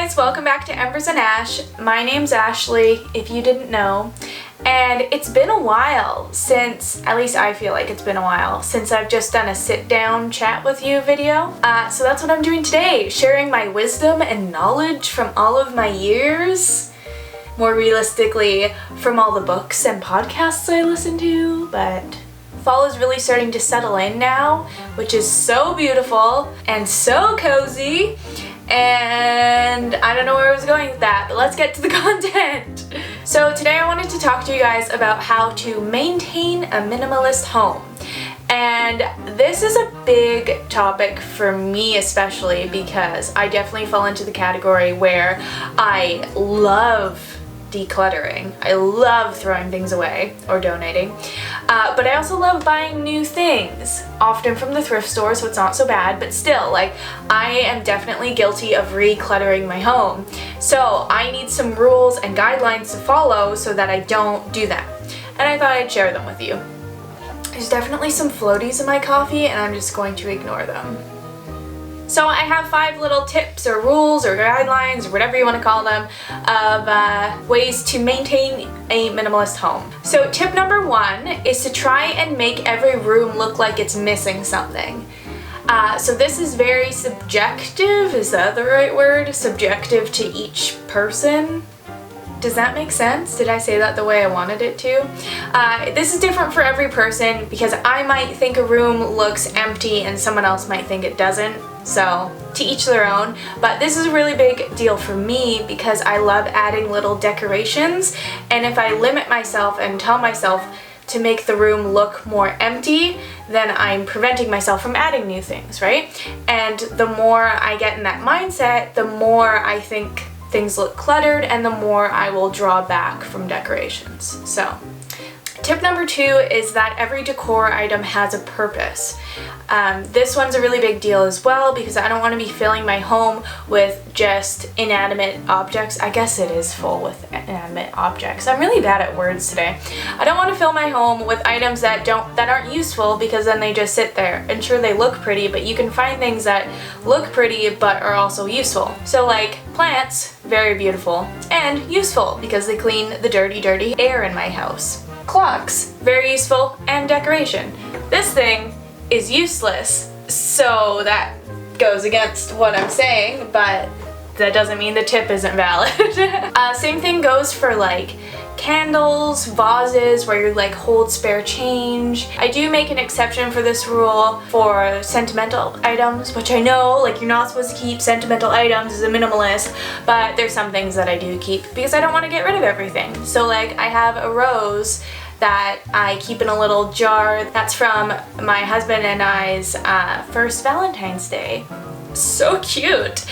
guys, welcome back to Embers and Ash. My name's Ashley, if you didn't know, and it's been a while since, at least I feel like it's been a while, since I've just done a sit-down chat with you video. So that's what I'm doing today, sharing my wisdom and knowledge from all of my years. More realistically, from all the books and podcasts I listen to, but fall is really starting to settle in now, which is so beautiful and so cozy. And I don't know where I was going with that, but let's get to the content. So today I wanted to talk to you guys about how to maintain a minimalist home. And this is a big topic for me especially because I definitely fall into the category where I love decluttering. I love throwing things away or donating, but I also love buying new things, often from the thrift store, so it's not so bad, but still, like, I am definitely guilty of re-cluttering my home. So I need some rules and guidelines to follow so that I don't do that. And I thought I'd share them with you. There's definitely some floaties in my coffee and I'm just going to ignore them. So I have 5 little tips or rules or guidelines or whatever you want to call them of ways to maintain a minimalist home. So tip number 1 is to try and make every room look like it's missing something. So this is very subjective, is that the right word? Subjective to each person. Does that make sense? Did I say that the way I wanted it to? This is different for every person because I might think a room looks empty and someone else might think it doesn't. So to each their own, but this is a really big deal for me because I love adding little decorations, and if I limit myself and tell myself to make the room look more empty, then I'm preventing myself from adding new things, right? And the more I get in that mindset, the more I think things look cluttered and the more I will draw back from decorations. So tip number 2 is that every decor item has a purpose. This one's a really big deal as well because I don't want to be filling my home with just inanimate objects. I guess it is full with inanimate objects. I'm really bad at words today. I don't want to fill my home with items that aren't useful because then they just sit there. And sure, they look pretty, but you can find things that look pretty but are also useful. So like plants, very beautiful and useful because they clean the dirty air in my house. Clocks, very useful and decoration. This thing is useless, so that goes against what I'm saying, but that doesn't mean the tip isn't valid. Same thing goes for like candles, vases where you like hold spare change. I do make an exception for this rule for sentimental items, which I know like you're not supposed to keep sentimental items as a minimalist, but there's some things that I do keep because I don't want to get rid of everything. So like I have a rose that I keep in a little jar that's from my husband and I's first Valentine's Day. So cute.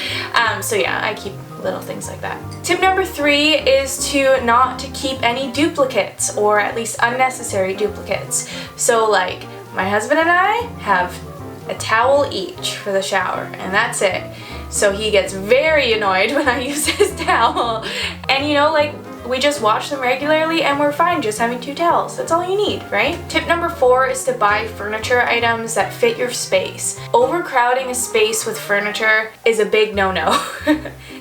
So yeah, I keep little things like that. Tip number 3 is to not to keep any duplicates, or at least unnecessary duplicates. So like my husband and I have a towel each for the shower and that's it. So he gets very annoyed when I use his towel. And you know, like, we just wash them regularly and we're fine just having 2 towels. That's all you need, right? Tip number 4 is to buy furniture items that fit your space. Overcrowding a space with furniture is a big no-no,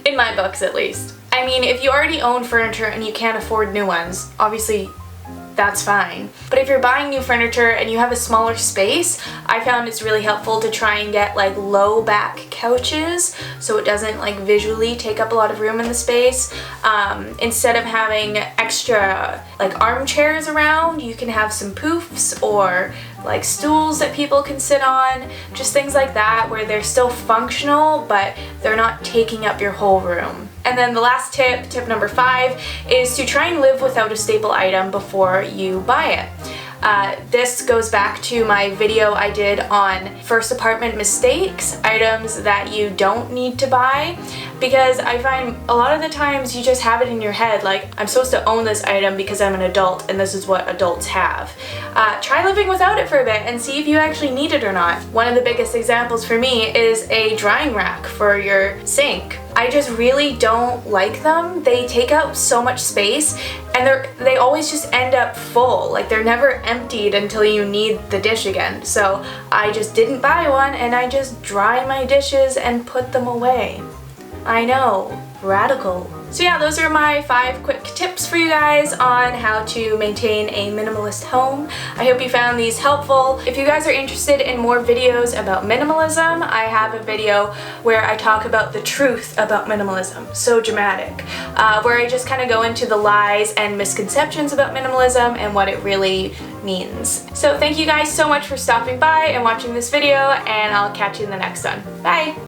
in my books at least. I mean, if you already own furniture and you can't afford new ones, obviously that's fine. But if you're buying new furniture and you have a smaller space, I found it's really helpful to try and get like low back couches so it doesn't like visually take up a lot of room in the space. Instead of having extra like armchairs around, you can have some poofs or like stools that people can sit on, just things like that where they're still functional but they're not taking up your whole room. And then the last tip, tip number 5, is to try and live without a staple item before you buy it. This goes back to my video I did on first apartment mistakes, items that you don't need to buy, because I find a lot of the times you just have it in your head like, I'm supposed to own this item because I'm an adult and this is what adults have. Try living without it for a bit and see if you actually need it or not. One of the biggest examples for me is a drying rack for your sink. I just really don't like them. They take up so much space and they always just end up full. Like they're never emptied until you need the dish again. So I just didn't buy one and I just dry my dishes and put them away. I know, radical. So yeah, those are my 5 quick tips for you guys on how to maintain a minimalist home. I hope you found these helpful. If you guys are interested in more videos about minimalism, I have a video where I talk about the truth about minimalism, so dramatic, where I just kind of go into the lies and misconceptions about minimalism and what it really means. So thank you guys so much for stopping by and watching this video, and I'll catch you in the next one. Bye!